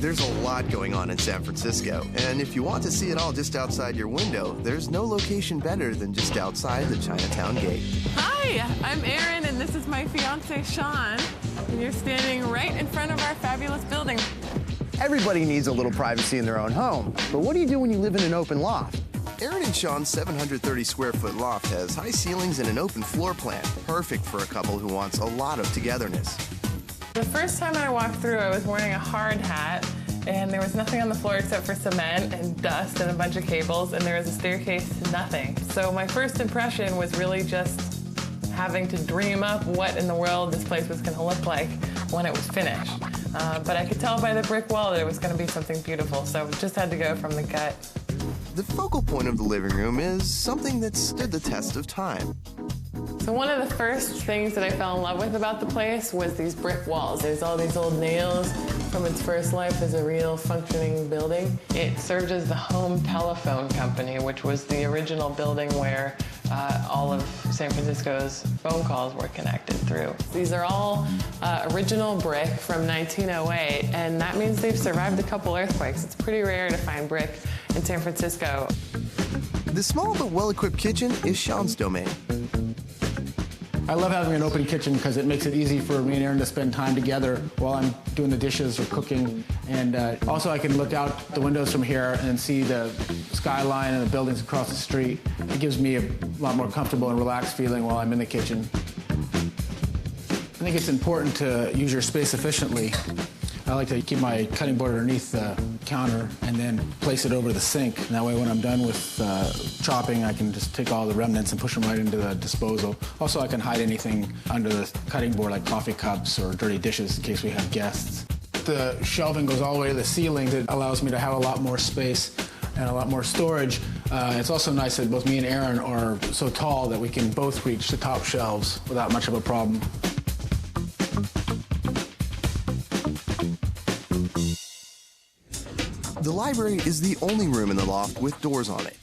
There's a lot going on in San Francisco, and if you want to see it all just outside your window, there's no location better than just outside the Chinatown gate. Hi, I'm Erin, and this is my fiance, Sean. And you're standing right in front of our fabulous building. Everybody needs a little privacy in their own home, but what do you do when you live in an open loft? Erin and Sean's 730 square foot loft has high ceilings and an open floor plan, perfect for a couple who wants a lot of togetherness. The first time I walked through, I was wearing a hard hat, and there was nothing on the floor except for cement and dust and a bunch of cables, and there was a staircase to nothing. So my first impression was really just having to dream up what in the world this place was going to look like when it was finished. But I could tell by the brick wall that it was going to be something beautiful, so it just had to go from the gut. The focal point of the living room is something that stood the test of time. So one of the first things that I fell in love with about the place was these brick walls. There's all these old nails from its first life as a real functioning building. It served as the Home Telephone Company, which was the original building where all of San Francisco's phone calls were connected through. These are all original brick from 1908, and that means they've survived a couple earthquakes. It's pretty rare to find brick in San Francisco. The small but well-equipped kitchen is Sean's domain. I love having an open kitchen because it makes it easy for me and Erin to spend time together while I'm doing the dishes or cooking. And also I can look out the windows from here and see the skyline and the buildings across the street. It gives me a lot more comfortable and relaxed feeling while I'm in the kitchen. I think it's important to use your space efficiently. I like to keep my cutting board underneath the counter and then place it over the sink. And that way when I'm done with chopping, I can just take all the remnants and push them right into the disposal. Also, I can hide anything under the cutting board, like coffee cups or dirty dishes in case we have guests. The shelving goes all the way to the ceiling. It allows me to have a lot more space and a lot more storage. It's also nice that both me and Erin are so tall that we can both reach the top shelves without much of a problem. The library is the only room in the loft with doors on it.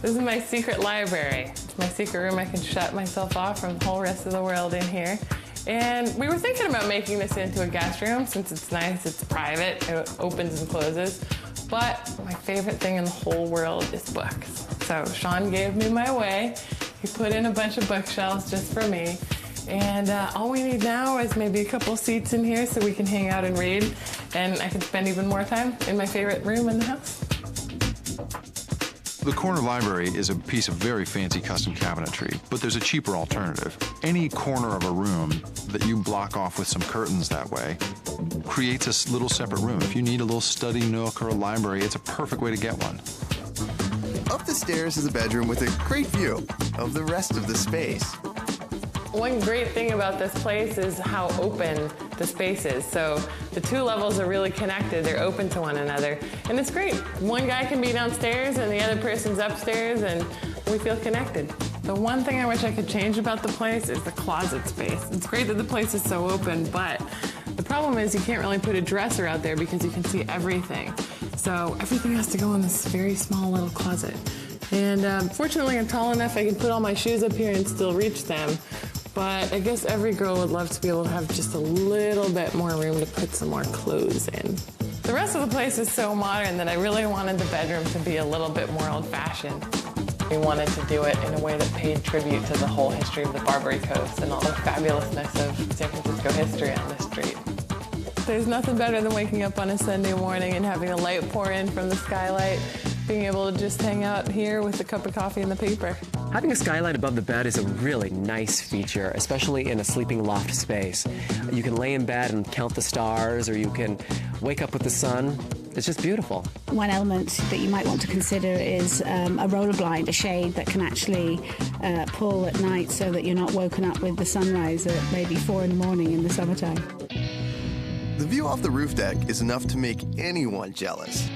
This is my secret library. It's my secret room. I can shut myself off from the whole rest of the world in here. And we were thinking about making this into a guest room since it's nice, it's private, it opens and closes. But my favorite thing in the whole world is books. So Sean gave me my way. He put in a bunch of bookshelves just for me. And all we need now is maybe a couple seats in here so we can hang out and read. And I can spend even more time in my favorite room in the house. The corner library is a piece of very fancy custom cabinetry, but there's a cheaper alternative. Any corner of a room that you block off with some curtains that way creates a little separate room. If you need a little study nook or a library, it's a perfect way to get one. Up the stairs is a bedroom with a great view of the rest of the space. One great thing about this place is how open the space is. So the two levels are really connected. They're open to one another. And it's great. One guy can be downstairs and the other person's upstairs, and we feel connected. The one thing I wish I could change about the place is the closet space. It's great that the place is so open, but the problem is you can't really put a dresser out there because you can see everything. So everything has to go in this very small little closet. And fortunately, I'm tall enough I can put all my shoes up here and still reach them. But I guess every girl would love to be able to have just a little bit more room to put some more clothes in. The rest of the place is so modern that I really wanted the bedroom to be a little bit more old-fashioned. We wanted to do it in a way that paid tribute to the whole history of the Barbary Coast and all the fabulousness of San Francisco history on this street. There's nothing better than waking up on a Sunday morning and having a light pour in from the skylight, being able to just hang out here with a cup of coffee and the paper. Having a skylight above the bed is a really nice feature, especially in a sleeping loft space. You can lay in bed and count the stars, or you can wake up with the sun. It's just beautiful. One element that you might want to consider is a roller blind, a shade that can actually pull at night so that you're not woken up with the sunrise at maybe 4 in the morning in the summertime. The view off the roof deck is enough to make anyone jealous.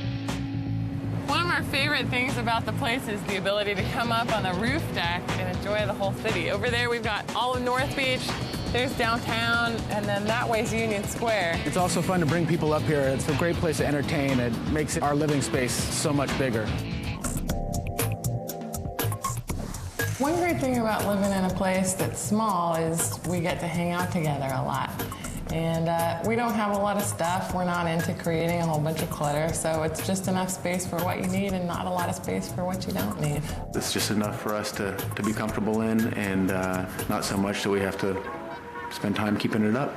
One of our favorite things about the place is the ability to come up on the roof deck and enjoy the whole city. Over there we've got all of North Beach, there's downtown, and then that way's Union Square. It's also fun to bring people up here. It's a great place to entertain. It makes our living space so much bigger. One great thing about living in a place that's small is we get to hang out together a lot. And we don't have a lot of stuff. We're not into creating a whole bunch of clutter, so it's just enough space for what you need and not a lot of space for what you don't need. It's just enough for us to be comfortable in, and not so much that we have to spend time keeping it up.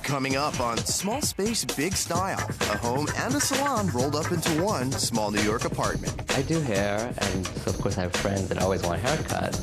Coming up on Small Space, Big Style, a home and a salon rolled up into one small New York apartment. I do hair, and so of course I have friends that always want a haircut.